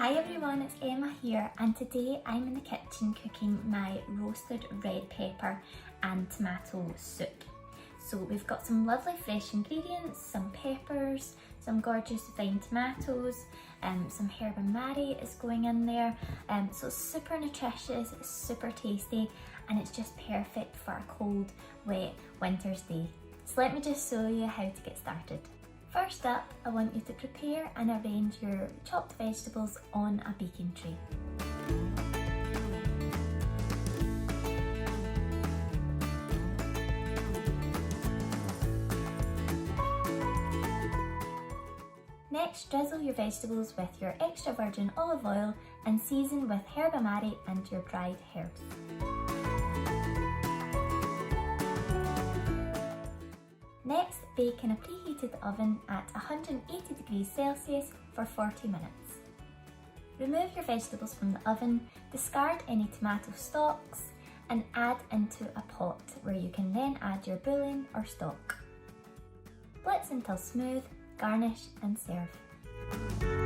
Hi everyone, it's Emma here, and today I'm in the kitchen cooking my roasted red pepper and tomato soup. So we've got some lovely fresh ingredients, some peppers, some gorgeous fine tomatoes, some herbamare is going in there. So it's super nutritious, it's super tasty, and it's just perfect for a cold, wet winter's day. So let me just show you how to get started. First up, I want you to prepare and arrange your chopped vegetables on a baking tray. Next, drizzle your vegetables with your extra virgin olive oil and season with herbamare and your dried herbs. Next, bake in a preheated oven at 180 degrees Celsius for 40 minutes. Remove your vegetables from the oven, discard any tomato stalks, and add into a pot where you can then add your bouillon or stock. Blitz until smooth, garnish and serve.